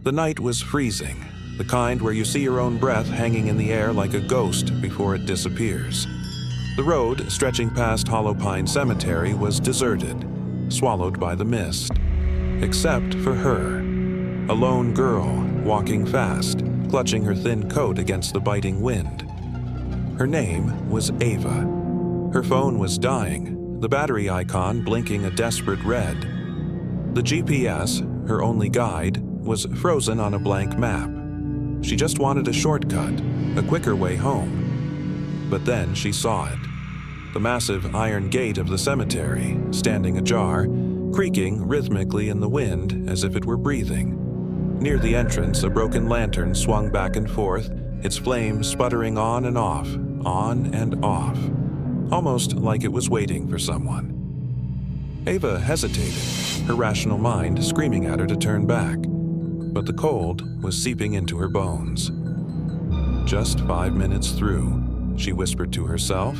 The night was freezing, the kind where you see your own breath hanging in the air like a ghost before it disappears. The road stretching past Hollow Pine Cemetery was deserted, swallowed by the mist. Except for her, a lone girl walking fast, clutching her thin coat against the biting wind. Her name was Ava. Her phone was dying, the battery icon blinking a desperate red. The GPS, her only guide, was frozen on a blank map. She just wanted a shortcut, a quicker way home. But then she saw it. The massive iron gate of the cemetery, standing ajar, creaking rhythmically in the wind as if it were breathing. Near the entrance, a broken lantern swung back and forth, its flame sputtering on and off, almost like it was waiting for someone. Ava hesitated, her rational mind screaming at her to turn back. But the cold was seeping into her bones. "Just 5 minutes through," she whispered to herself,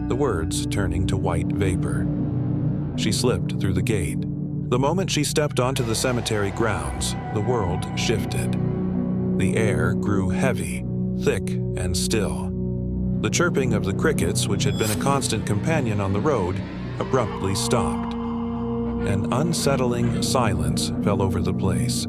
the words turning to white vapor. She slipped through the gate. The moment she stepped onto the cemetery grounds, the world shifted. The air grew heavy, thick, and still. The chirping of the crickets, which had been a constant companion on the road, abruptly stopped. An unsettling silence fell over the place.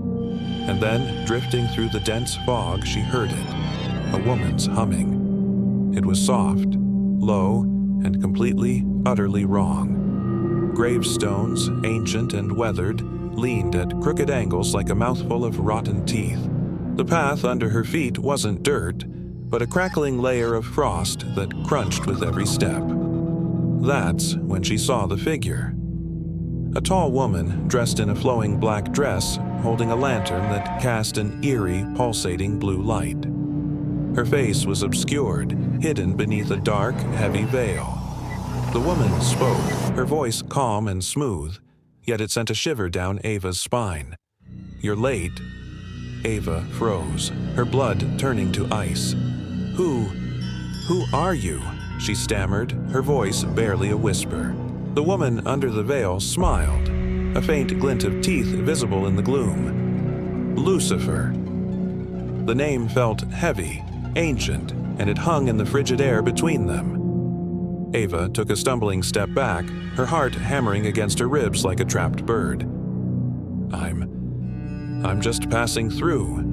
And then, drifting through the dense fog, she heard it, a woman's humming. It was soft, low, and completely, utterly wrong. Gravestones, ancient and weathered, leaned at crooked angles like a mouthful of rotten teeth. The path under her feet wasn't dirt, but a crackling layer of frost that crunched with every step. That's when she saw the figure. A tall woman, dressed in a flowing black dress, holding a lantern that cast an eerie, pulsating blue light. Her face was obscured, hidden beneath a dark, heavy veil. The woman spoke, her voice calm and smooth, yet it sent a shiver down Ava's spine. "You're late." Ava froze, her blood turning to ice. Who are you?" she stammered, her voice barely a whisper. The woman under the veil smiled, a faint glint of teeth visible in the gloom. "Lucifer." The name felt heavy, ancient, and it hung in the frigid air between them. Ava took a stumbling step back, her heart hammering against her ribs like a trapped bird. I'm just passing through."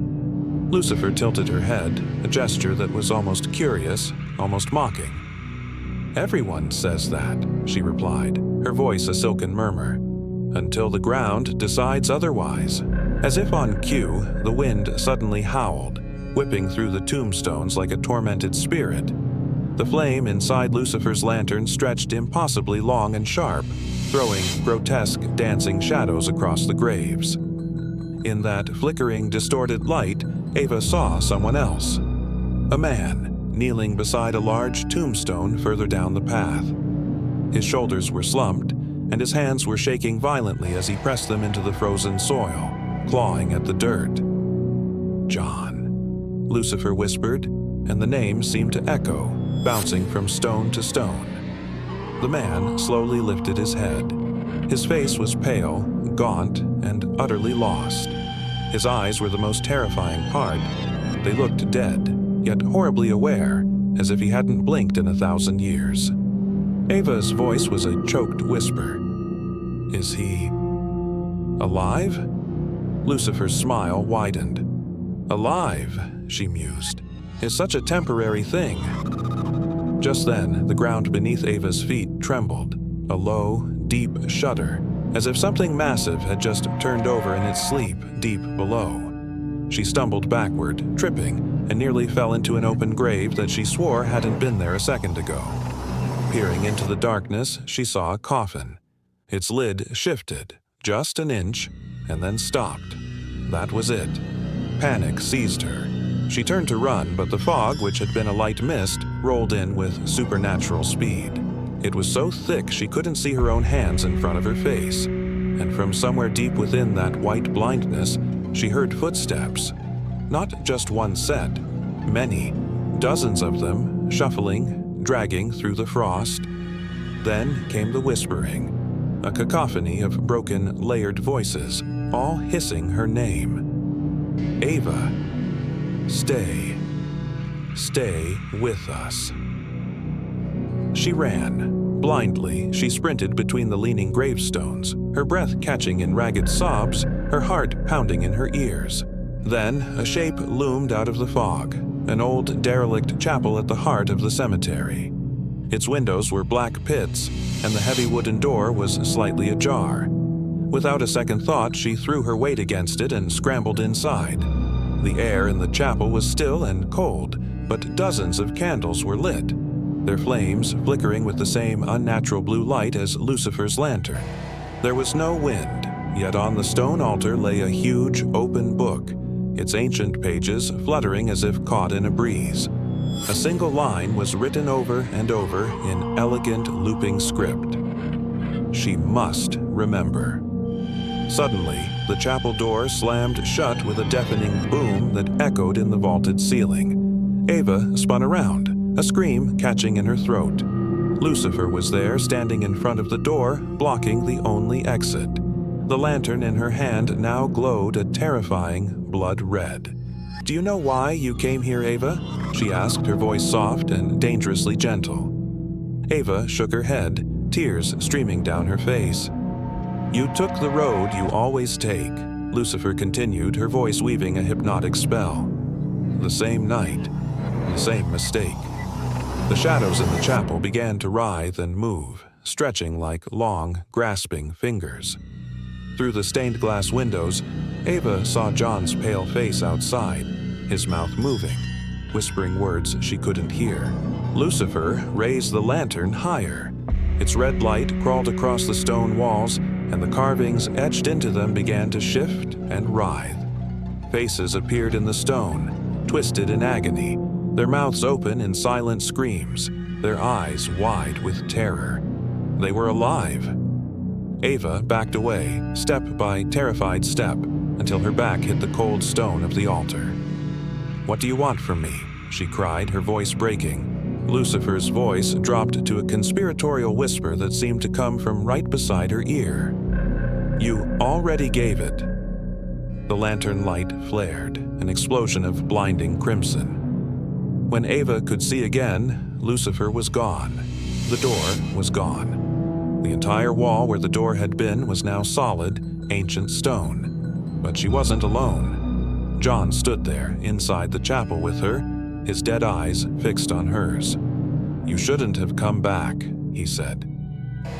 Lucifer tilted her head, a gesture that was almost curious, almost mocking. "Everyone says that," she replied, her voice a silken murmur, "until the ground decides otherwise." As if on cue, the wind suddenly howled, whipping through the tombstones like a tormented spirit. The flame inside Lucifer's lantern stretched impossibly long and sharp, throwing grotesque, dancing shadows across the graves. In that flickering, distorted light, Ava saw someone else. A man, kneeling beside a large tombstone further down the path. His shoulders were slumped, and his hands were shaking violently as he pressed them into the frozen soil, clawing at the dirt. "John," Lucifer whispered, and the name seemed to echo, bouncing from stone to stone. The man slowly lifted his head. His face was pale, gaunt, and utterly lost. His eyes were the most terrifying part. They looked dead, yet horribly aware, as if he hadn't blinked in 1,000 years. Ava's voice was a choked whisper. "Is he alive?" Lucifer's smile widened. "Alive," she mused, "is such a temporary thing." Just then, the ground beneath Ava's feet trembled, a low, deep shudder, as if something massive had just turned over in its sleep deep below. She stumbled backward, tripping, and nearly fell into an open grave that she swore hadn't been there a second ago. Peering into the darkness, she saw a coffin. Its lid shifted, just an inch, and then stopped. That was it. Panic seized her. She turned to run, but the fog, which had been a light mist, rolled in with supernatural speed. It was so thick she couldn't see her own hands in front of her face, and from somewhere deep within that white blindness, she heard footsteps. Not just one set, many, dozens of them, shuffling, dragging through the frost. Then came the whispering, a cacophony of broken, layered voices, all hissing her name. Ava, stay. Stay with us. She ran. Blindly, she sprinted between the leaning gravestones, her breath catching in ragged sobs, her heart pounding in her ears. Then, a shape loomed out of the fog, an old derelict chapel at the heart of the cemetery. Its windows were black pits, and the heavy wooden door was slightly ajar. Without a second thought, she threw her weight against it and scrambled inside. The air in the chapel was still and cold, but dozens of candles were lit, their flames flickering with the same unnatural blue light as Lucifer's lantern. There was no wind, yet on the stone altar lay a huge open book, its ancient pages fluttering as if caught in a breeze. A single line was written over and over in elegant looping script. She must remember. Suddenly, the chapel door slammed shut with a deafening boom that echoed in the vaulted ceiling. Ava spun around, a scream catching in her throat. Lucifer was there, standing in front of the door, blocking the only exit. The lantern in her hand now glowed a terrifying blood red. "Do you know why you came here, Ava?" she asked, her voice soft and dangerously gentle. Ava shook her head, tears streaming down her face. "You took the road you always take," Lucifer continued, her voice weaving a hypnotic spell. "The same night, the same mistake." The shadows in the chapel began to writhe and move, stretching like long, grasping fingers. Through the stained glass windows, Ava saw John's pale face outside, his mouth moving, whispering words she couldn't hear. Lucifer raised the lantern higher. Its red light crawled across the stone walls, and the carvings etched into them began to shift and writhe. Faces appeared in the stone, twisted in agony, their mouths open in silent screams, their eyes wide with terror. They were alive. Ava backed away, step by terrified step, until her back hit the cold stone of the altar. "What do you want from me?" she cried, her voice breaking. Lucifer's voice dropped to a conspiratorial whisper that seemed to come from right beside her ear. "You already gave it." The lantern light flared, an explosion of blinding crimson. When Ava could see again, Lucifer was gone. The door was gone. The entire wall where the door had been was now solid, ancient stone. But she wasn't alone. John stood there, inside the chapel with her, his dead eyes fixed on hers. "You shouldn't have come back," he said.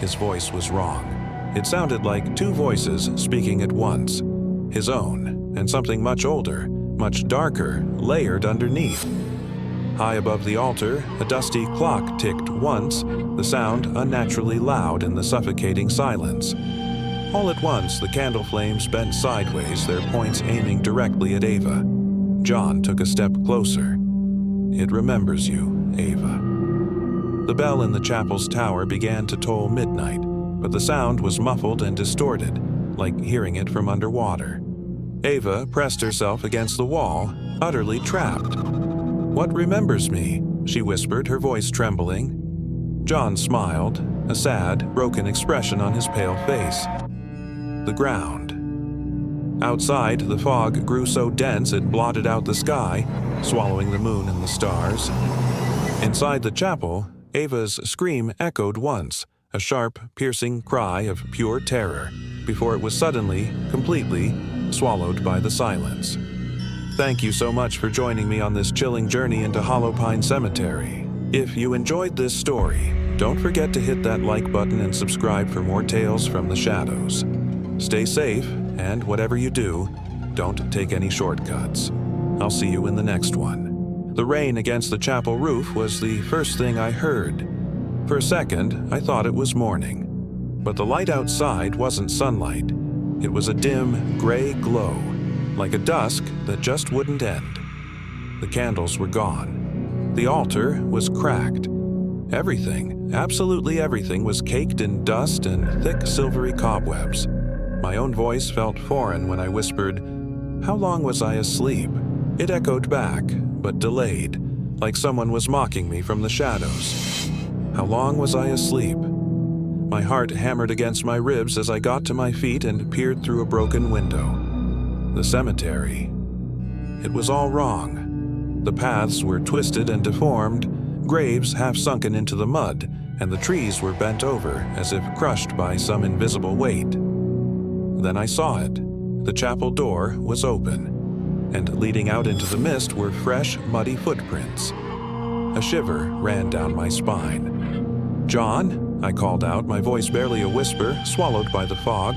His voice was wrong. It sounded like two voices speaking at once, his own, and something much older, much darker, layered underneath. High above the altar, a dusty clock ticked once, the sound unnaturally loud in the suffocating silence. All at once, the candle flames bent sideways, their points aiming directly at Ava. John took a step closer. "It remembers you, Ava." The bell in the chapel's tower began to toll midnight, but the sound was muffled and distorted, like hearing it from underwater. Ava pressed herself against the wall, utterly trapped. "What remembers me?" she whispered, her voice trembling. John smiled, a sad, broken expression on his pale face. "The ground." Outside, the fog grew so dense it blotted out the sky, swallowing the moon and the stars. Inside the chapel, Ava's scream echoed once, a sharp, piercing cry of pure terror, before it was suddenly, completely, swallowed by the silence. Thank you so much for joining me on this chilling journey into Hollow Pine Cemetery. If you enjoyed this story, don't forget to hit that like button and subscribe for more tales from the shadows. Stay safe, and whatever you do, don't take any shortcuts. I'll see you in the next one. The rain against the chapel roof was the first thing I heard. For a second, I thought it was morning. But the light outside wasn't sunlight. It was a dim, gray glow, like a dusk that just wouldn't end. The candles were gone. The altar was cracked. Everything, absolutely everything, was caked in dust and thick silvery cobwebs. My own voice felt foreign when I whispered, "How long was I asleep?" It echoed back, but delayed, like someone was mocking me from the shadows. How long was I asleep? My heart hammered against my ribs as I got to my feet and peered through a broken window. The cemetery. It was all wrong. The paths were twisted and deformed, graves half sunken into the mud, and the trees were bent over as if crushed by some invisible weight. Then I saw it. The chapel door was open, and leading out into the mist were fresh, muddy footprints. A shiver ran down my spine. "John?" I called out, my voice barely a whisper, swallowed by the fog.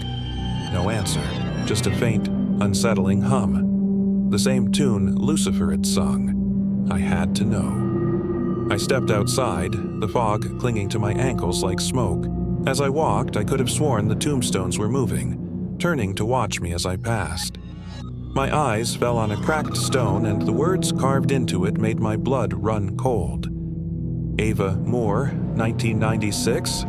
No answer, just a faint, unsettling hum. The same tune Lucifer had sung. I had to know. I stepped outside, the fog clinging to my ankles like smoke. As I walked, I could have sworn the tombstones were moving, turning to watch me as I passed. My eyes fell on a cracked stone, and the words carved into it made my blood run cold. Ava Moore, 1996?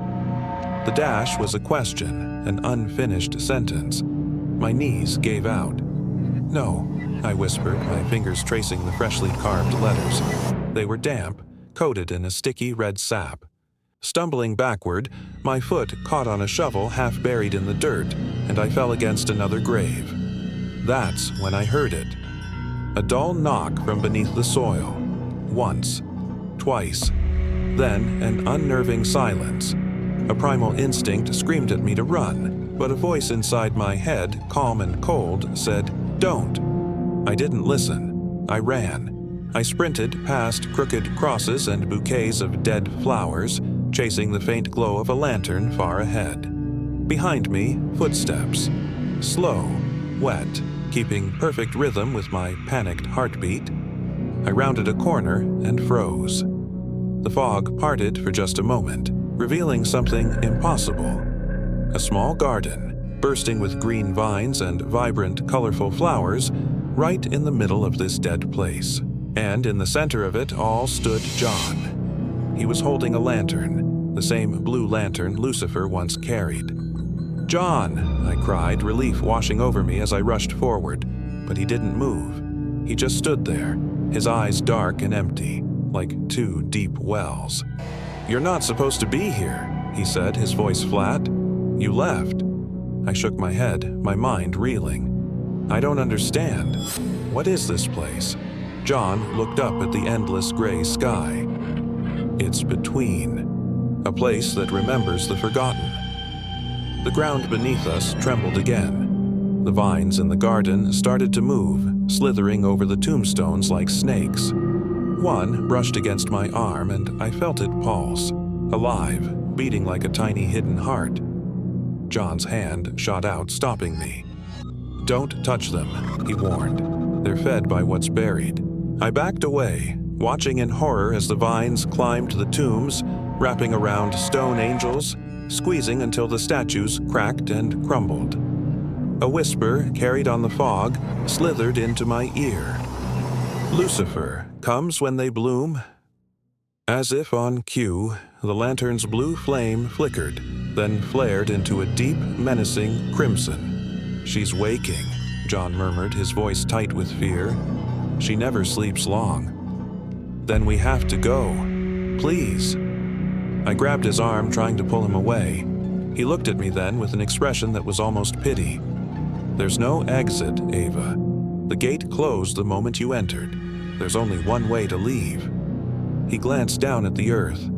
The dash was a question, an unfinished sentence. My knees gave out. "No," I whispered, my fingers tracing the freshly carved letters. They were damp, coated in a sticky red sap. Stumbling backward, my foot caught on a shovel half buried in the dirt, and I fell against another grave. That's when I heard it. A dull knock from beneath the soil. Once. Twice. Then an unnerving silence. A primal instinct screamed at me to run, but a voice inside my head, calm and cold, said, "Don't." I didn't listen. I ran. I sprinted past crooked crosses and bouquets of dead flowers, chasing the faint glow of a lantern far ahead. Behind me, footsteps. Slow, wet, keeping perfect rhythm with my panicked heartbeat. I rounded a corner and froze. The fog parted for just a moment, revealing something impossible. A small garden, bursting with green vines and vibrant, colorful flowers, right in the middle of this dead place. And in the center of it all stood John. He was holding a lantern, the same blue lantern Lucifer once carried. "John!" I cried, relief washing over me as I rushed forward. But he didn't move. He just stood there, his eyes dark and empty, like two deep wells. "You're not supposed to be here," he said, his voice flat. "You left." I shook my head, my mind reeling. "I don't understand. What is this place?" John looked up at the endless gray sky. "It's between. A place that remembers the forgotten." The ground beneath us trembled again. The vines in the garden started to move, slithering over the tombstones like snakes. One brushed against my arm, and I felt it pulse, alive, beating like a tiny hidden heart. John's hand shot out, stopping me. "Don't touch them," he warned. "They're fed by what's buried." I backed away, watching in horror as the vines climbed the tombs, wrapping around stone angels, squeezing until the statues cracked and crumbled. A whisper, carried on the fog, slithered into my ear. "Lucifer comes when they bloom." As if on cue, the lantern's blue flame flickered, then flared into a deep, menacing crimson. "She's waking," John murmured, his voice tight with fear. "She never sleeps long." "Then we have to go. Please." I grabbed his arm, trying to pull him away. He looked at me then with an expression that was almost pity. "There's no exit, Ava. The gate closed the moment you entered. There's only one way to leave." He glanced down at the earth.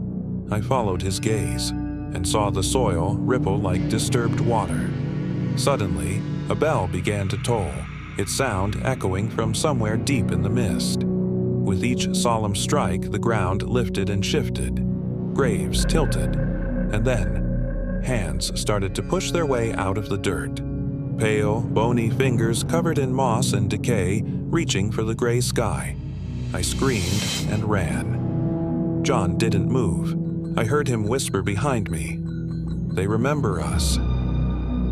I followed his gaze and saw the soil ripple like disturbed water. Suddenly, a bell began to toll, its sound echoing from somewhere deep in the mist. With each solemn strike, the ground lifted and shifted. Graves tilted, and then hands started to push their way out of the dirt. Pale, bony fingers covered in moss and decay, reaching for the gray sky. I screamed and ran. John didn't move. I heard him whisper behind me, "They remember us."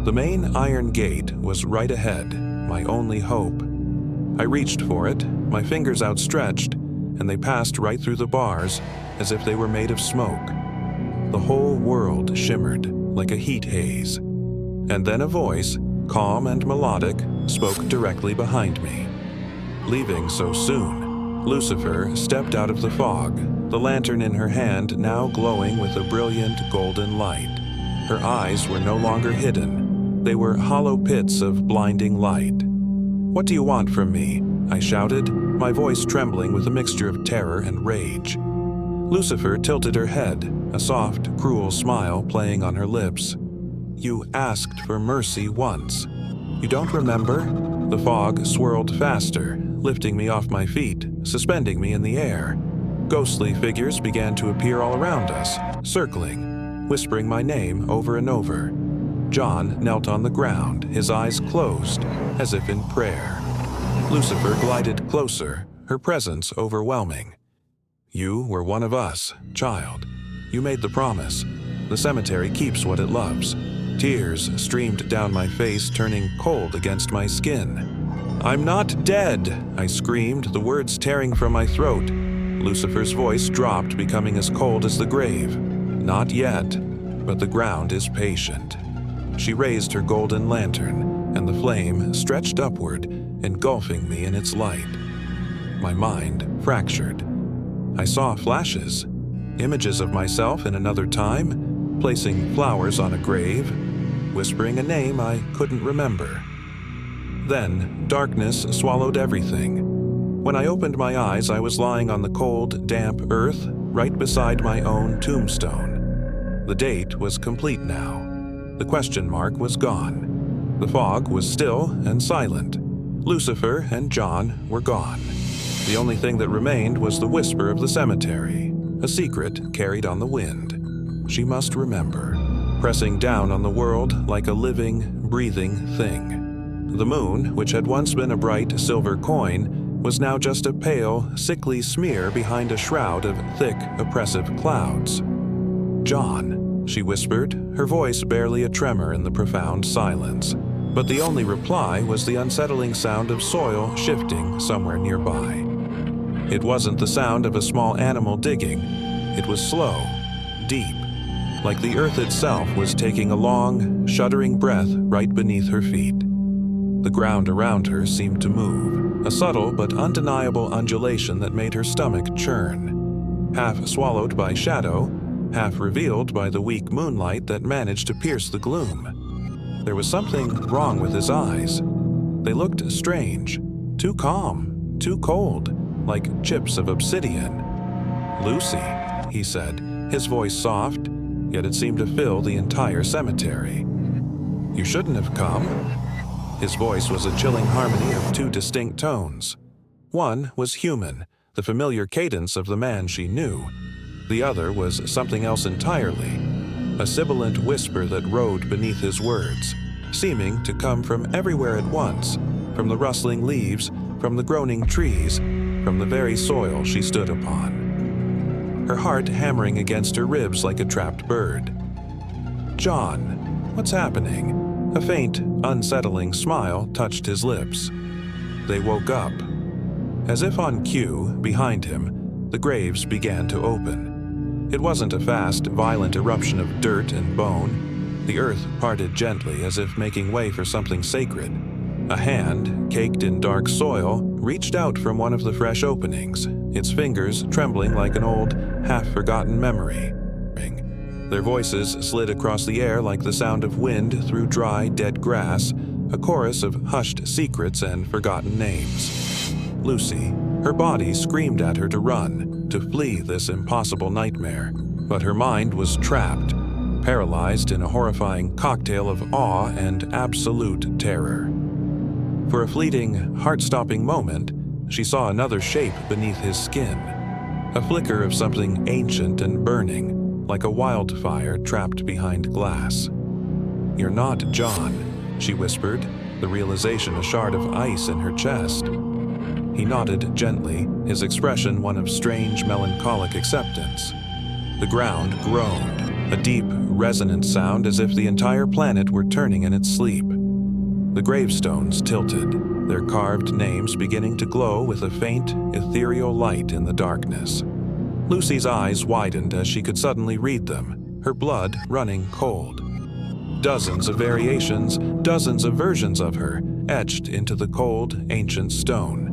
The main iron gate was right ahead, my only hope. I reached for it, my fingers outstretched, and they passed right through the bars, as if they were made of smoke. The whole world shimmered like a heat haze. And then a voice, calm and melodic, spoke directly behind me. "Leaving so soon." Lucifer stepped out of the fog, the lantern in her hand now glowing with a brilliant golden light. Her eyes were no longer hidden. They were hollow pits of blinding light. "What do you want from me?" I shouted, my voice trembling with a mixture of terror and rage. Lucifer tilted her head, a soft, cruel smile playing on her lips. "You asked for mercy once. You don't remember?" The fog swirled faster, lifting me off my feet, suspending me in the air. Ghostly figures began to appear all around us, circling, whispering my name over and over. John knelt on the ground, his eyes closed, as if in prayer. Lucifer glided closer, her presence overwhelming. "You were one of us, child. You made the promise. The cemetery keeps what it loves." Tears streamed down my face, turning cold against my skin. "I'm not dead!" I screamed, the words tearing from my throat. Lucifer's voice dropped, becoming as cold as the grave. "Not yet, but the ground is patient." She raised her golden lantern, and the flame stretched upward, engulfing me in its light. My mind fractured. I saw flashes, images of myself in another time, placing flowers on a grave, whispering a name I couldn't remember. Then, darkness swallowed everything. When I opened my eyes, I was lying on the cold, damp earth, right beside my own tombstone. The date was complete now. The question mark was gone. The fog was still and silent. Lucifer and John were gone. The only thing that remained was the whisper of the cemetery, a secret carried on the wind. She must remember, pressing down on the world like a living, breathing thing. The moon, which had once been a bright silver coin, was now just a pale, sickly smear behind a shroud of thick, oppressive clouds. "John," she whispered, her voice barely a tremor in the profound silence. But the only reply was the unsettling sound of soil shifting somewhere nearby. It wasn't the sound of a small animal digging. It was slow, deep, like the earth itself was taking a long, shuddering breath right beneath her feet. The ground around her seemed to move, a subtle but undeniable undulation that made her stomach churn. Half swallowed by shadow, half revealed by the weak moonlight that managed to pierce the gloom. There was something wrong with his eyes. They looked strange, too calm, too cold, like chips of obsidian. "Lucy," he said, his voice soft, yet it seemed to fill the entire cemetery. "You shouldn't have come." His voice was a chilling harmony of two distinct tones. One was human, the familiar cadence of the man she knew. The other was something else entirely, a sibilant whisper that rode beneath his words, seeming to come from everywhere at once, from the rustling leaves, from the groaning trees, from the very soil she stood upon. Her heart hammering against her ribs like a trapped bird. "John, what's happening?" A faint, unsettling smile touched his lips. They woke up. As if on cue, behind him, the graves began to open. It wasn't a fast, violent eruption of dirt and bone. The earth parted gently as if making way for something sacred. A hand, caked in dark soil, reached out from one of the fresh openings, its fingers trembling like an old, half-forgotten memory. Their voices slid across the air like the sound of wind through dry, dead grass, a chorus of hushed secrets and forgotten names. Lucy, her body screamed at her to run, to flee this impossible nightmare, but her mind was trapped, paralyzed in a horrifying cocktail of awe and absolute terror. For a fleeting, heart-stopping moment, she saw another shape beneath his skin, a flicker of something ancient and burning, like a wildfire trapped behind glass. "You're not John," she whispered, the realization a shard of ice in her chest. He nodded gently, his expression one of strange, melancholic acceptance. The ground groaned, a deep, resonant sound as if the entire planet were turning in its sleep. The gravestones tilted, their carved names beginning to glow with a faint, ethereal light in the darkness. Lucy's eyes widened as she could suddenly read them, her blood running cold. Dozens of variations, dozens of versions of her, etched into the cold, ancient stone.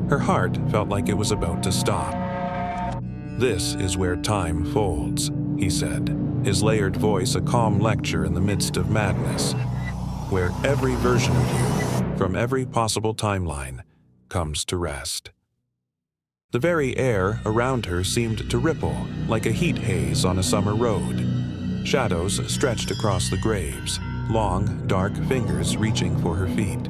Her heart felt like it was about to stop. "This is where time folds," he said, his layered voice a calm lecture in the midst of madness. "Where every version of you, from every possible timeline, comes to rest. The very air around her seemed to ripple like a heat haze on a summer road. Shadows stretched across the graves, long, dark fingers reaching for her feet.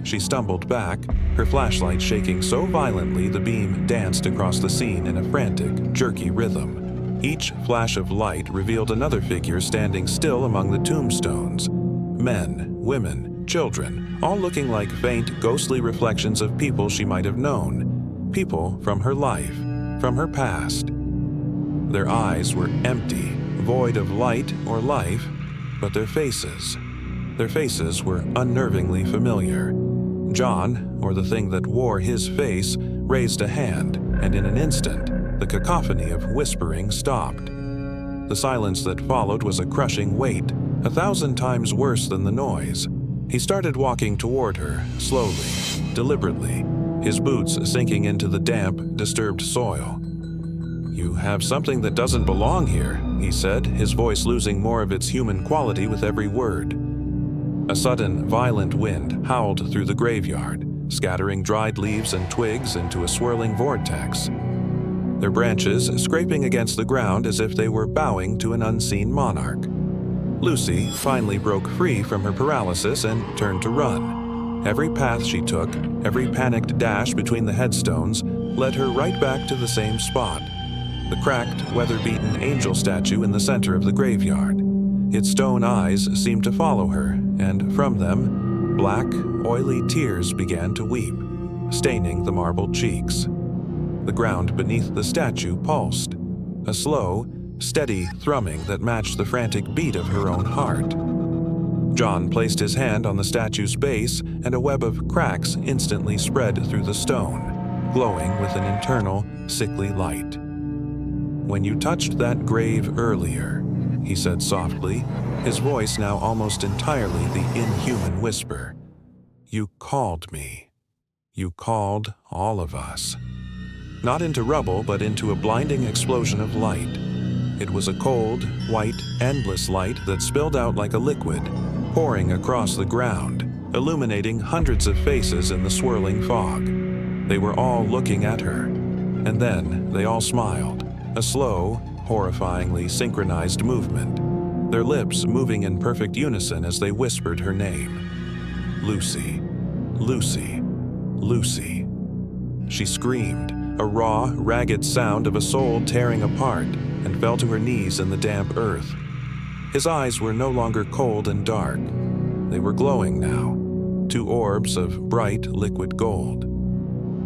She stumbled back, her flashlight shaking so violently the beam danced across the scene in a frantic, jerky rhythm. Each flash of light revealed another figure standing still among the tombstones. Men, women, children, all looking like faint, ghostly reflections of people she might have known. People from her life, from her past. Their eyes were empty, void of light or life, but their faces were unnervingly familiar. John, or the thing that wore his face, raised a hand, and in an instant, the cacophony of whispering stopped. The silence that followed was a crushing weight, 1,000 times worse than the noise. He started walking toward her, slowly, deliberately, his boots sinking into the damp, disturbed soil. "You have something that doesn't belong here," he said, his voice losing more of its human quality with every word. A sudden, violent wind howled through the graveyard, scattering dried leaves and twigs into a swirling vortex, their branches scraping against the ground as if they were bowing to an unseen monarch. Lucy finally broke free from her paralysis and turned to run. Every path she took, every panicked dash between the headstones, led her right back to the same spot, the cracked, weather-beaten angel statue in the center of the graveyard. Its stone eyes seemed to follow her, and from them, black, oily tears began to weep, staining the marble cheeks. The ground beneath the statue pulsed, a slow, steady thrumming that matched the frantic beat of her own heart. John placed his hand on the statue's base, and a web of cracks instantly spread through the stone, glowing with an internal, sickly light. "When you touched that grave earlier," he said softly, his voice now almost entirely the inhuman whisper, "you called me. You called all of us." Not into rubble, but into a blinding explosion of light. It was a cold, white, endless light that spilled out like a liquid, pouring across the ground, illuminating hundreds of faces in the swirling fog. They were all looking at her, and then they all smiled, a slow, horrifyingly synchronized movement, their lips moving in perfect unison as they whispered her name. "Lucy, Lucy, Lucy." She screamed, a raw, ragged sound of a soul tearing apart, and fell to her knees in the damp earth. His eyes were no longer cold and dark. They were glowing now, two orbs of bright, liquid gold.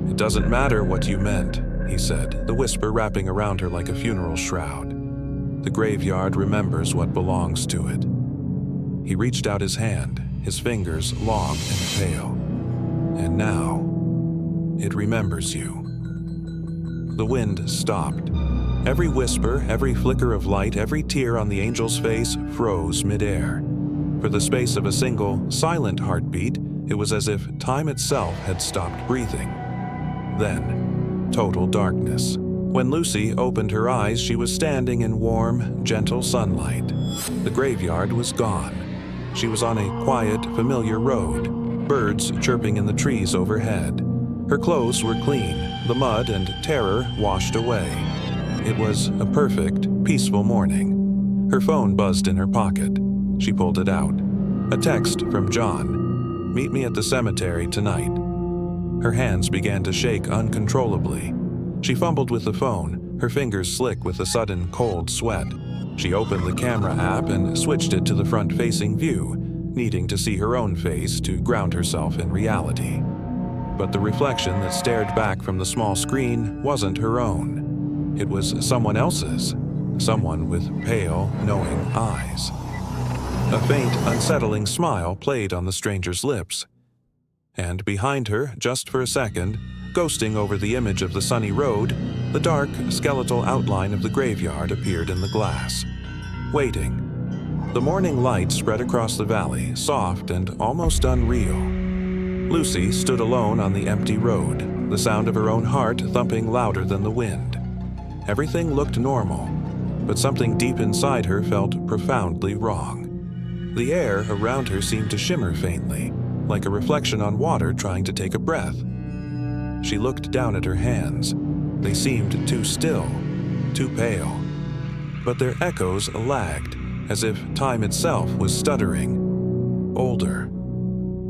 "It doesn't matter what you meant," he said, the whisper wrapping around her like a funeral shroud. "The graveyard remembers what belongs to it." He reached out his hand, his fingers long and pale. "And now, it remembers you." The wind stopped. Every whisper, every flicker of light, every tear on the angel's face froze midair. For the space of a single, silent heartbeat, it was as if time itself had stopped breathing. Then, total darkness. When Lucy opened her eyes, she was standing in warm, gentle sunlight. The graveyard was gone. She was on a quiet, familiar road, birds chirping in the trees overhead. Her clothes were clean, the mud and terror washed away. It was a perfect, peaceful morning. Her phone buzzed in her pocket. She pulled it out. A text from John. "Meet me at the cemetery tonight." Her hands began to shake uncontrollably. She fumbled with the phone, her fingers slick with a sudden cold sweat. She opened the camera app and switched it to the front-facing view, needing to see her own face to ground herself in reality. But the reflection that stared back from the small screen wasn't her own. It was someone else's, someone with pale, knowing eyes. A faint, unsettling smile played on the stranger's lips. And behind her, just for a second, ghosting over the image of the sunny road, the dark, skeletal outline of the graveyard appeared in the glass. Waiting. The morning light spread across the valley, soft and almost unreal. Lucy stood alone on the empty road, the sound of her own heart thumping louder than the wind. Everything looked normal, but something deep inside her felt profoundly wrong. The air around her seemed to shimmer faintly, like a reflection on water trying to take a breath. She looked down at her hands. They seemed too still, too pale. But their echoes lagged, as if time itself was stuttering. Older.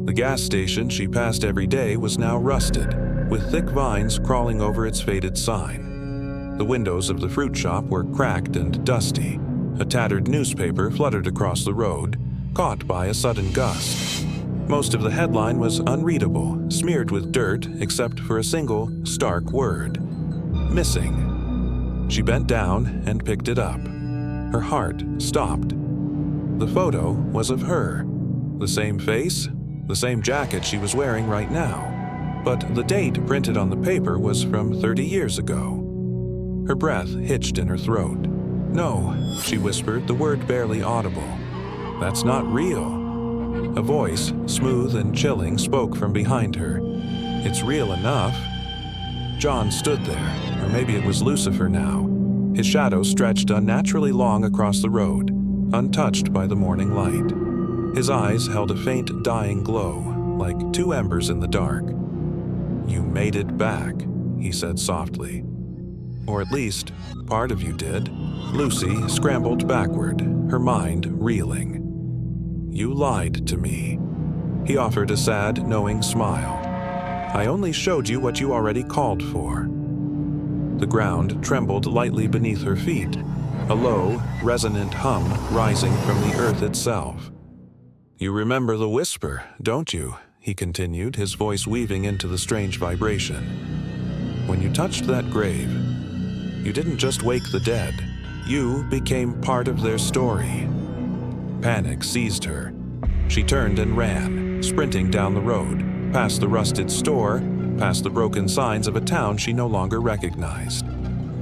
The gas station she passed every day was now rusted, with thick vines crawling over its faded sign. The windows of the fruit shop were cracked and dusty. A tattered newspaper fluttered across the road, caught by a sudden gust. Most of the headline was unreadable, smeared with dirt except for a single, stark word. Missing. She bent down and picked it up. Her heart stopped. The photo was of her. The same face, the same jacket she was wearing right now. But the date printed on the paper was from 30 years ago. Her breath hitched in her throat. "No," she whispered, the word barely audible. "That's not real." A voice, smooth and chilling, spoke from behind her. "It's real enough." John stood there, or maybe it was Lucifer now. His shadow stretched unnaturally long across the road, untouched by the morning light. His eyes held a faint dying glow, like two embers in the dark. "You made it back," he said softly. "Or at least, part of you did." Lucy scrambled backward, her mind reeling. "You lied to me." He offered a sad, knowing smile. "I only showed you what you already called for." The ground trembled lightly beneath her feet, a low, resonant hum rising from the earth itself. "You remember the whisper, don't you?" he continued, his voice weaving into the strange vibration. "When you touched that grave, you didn't just wake the dead. You became part of their story." Panic seized her. She turned and ran, sprinting down the road, past the rusted store, past the broken signs of a town she no longer recognized.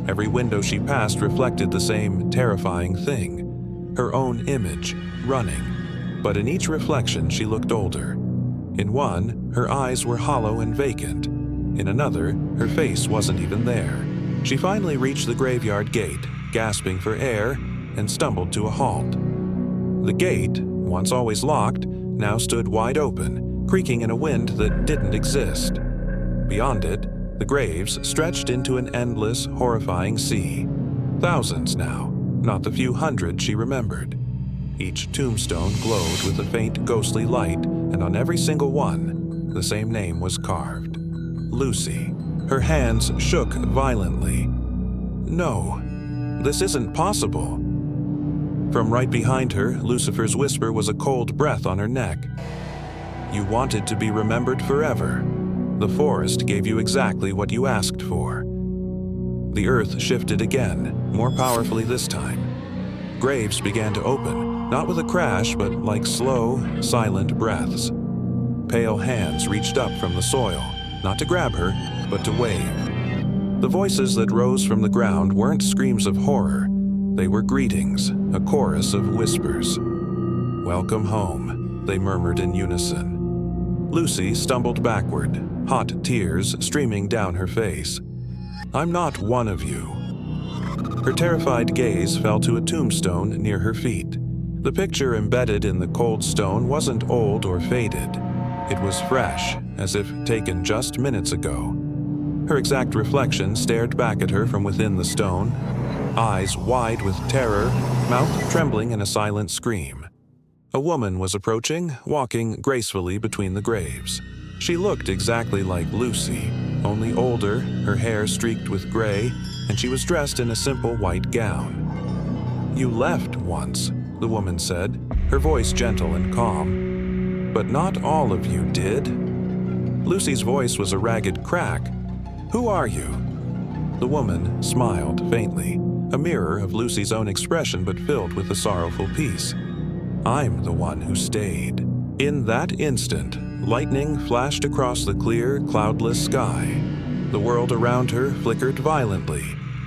Every window she passed reflected the same terrifying thing, her own image, running. But in each reflection she looked older. In one, her eyes were hollow and vacant. In another, her face wasn't even there. She finally reached the graveyard gate, gasping for air, and stumbled to a halt. The gate, once always locked, now stood wide open, creaking in a wind that didn't exist. Beyond it, the graves stretched into an endless, horrifying sea. Thousands now, not the few hundred she remembered. Each tombstone glowed with a faint, ghostly light, and on every single one, the same name was carved. Lucy. Her hands shook violently. "No, this isn't possible." From right behind her, Lucifer's whisper was a cold breath on her neck. "You wanted to be remembered forever. The forest gave you exactly what you asked for." The earth shifted again, more powerfully this time. Graves began to open, not with a crash, but like slow, silent breaths. Pale hands reached up from the soil, not to grab her, but to wave. The voices that rose from the ground weren't screams of horror. They were greetings, a chorus of whispers. "Welcome home," they murmured in unison. Lucy stumbled backward, hot tears streaming down her face. "I'm not one of you." Her terrified gaze fell to a tombstone near her feet. The picture embedded in the cold stone wasn't old or faded. It was fresh, as if taken just minutes ago. Her exact reflection stared back at her from within the stone, eyes wide with terror, mouth trembling in a silent scream. A woman was approaching, walking gracefully between the graves. She looked exactly like Lucy, only older, her hair streaked with gray, and she was dressed in a simple white gown. "You left once," the woman said, her voice gentle and calm. "But not all of you did." Lucy's voice was a ragged crack. "Who are you?" The woman smiled faintly, a mirror of Lucy's own expression but filled with a sorrowful peace. "I'm the one who stayed." In that instant, lightning flashed across the clear, cloudless sky. The world around her flickered violently,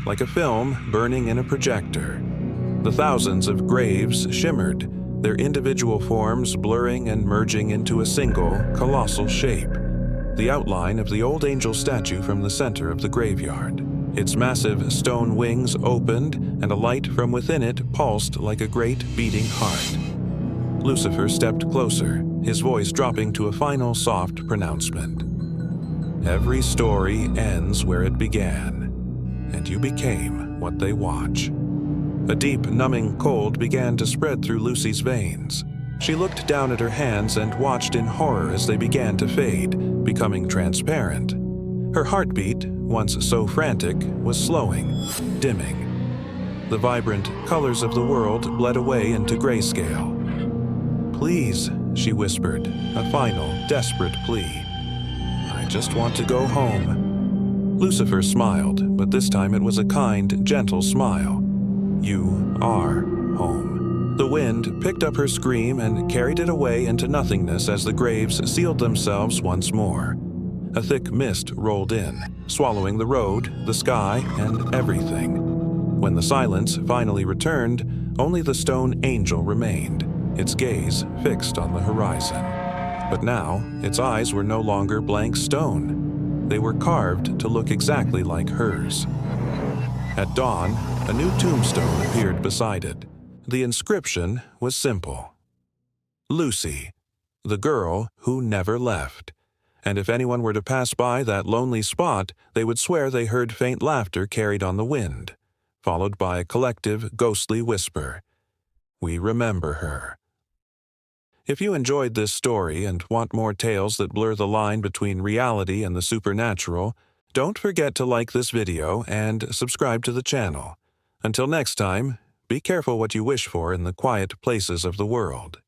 like a film burning in a projector. The thousands of graves shimmered, their individual forms blurring and merging into a single, colossal shape. The outline of the old angel statue from the center of the graveyard. Its massive stone wings opened, and a light from within it pulsed like a great beating heart. Lucifer stepped closer, his voice dropping to a final soft pronouncement. Every story ends where it began, and you became what they watch. A deep, numbing cold began to spread through Lucy's veins. She looked down at her hands and watched in horror as they began to fade, becoming transparent. Her heartbeat, once so frantic, was slowing, dimming. The vibrant colors of the world bled away into grayscale. "Please," she whispered, a final, desperate plea. "I just want to go home." Lucifer smiled, but this time it was a kind, gentle smile. "You are home." The wind picked up her scream and carried it away into nothingness as the graves sealed themselves once more. A thick mist rolled in, swallowing the road, the sky, and everything. When the silence finally returned, only the stone angel remained, its gaze fixed on the horizon. But now, its eyes were no longer blank stone. They were carved to look exactly like hers. At dawn, a new tombstone appeared beside it. The inscription was simple: Lucy, the girl who never left. And if anyone were to pass by that lonely spot, they would swear they heard faint laughter carried on the wind, followed by a collective, ghostly whisper: "We remember her." If you enjoyed this story and want more tales that blur the line between reality and the supernatural, don't forget to like this video and subscribe to the channel. Until next time, be careful what you wish for in the quiet places of the world.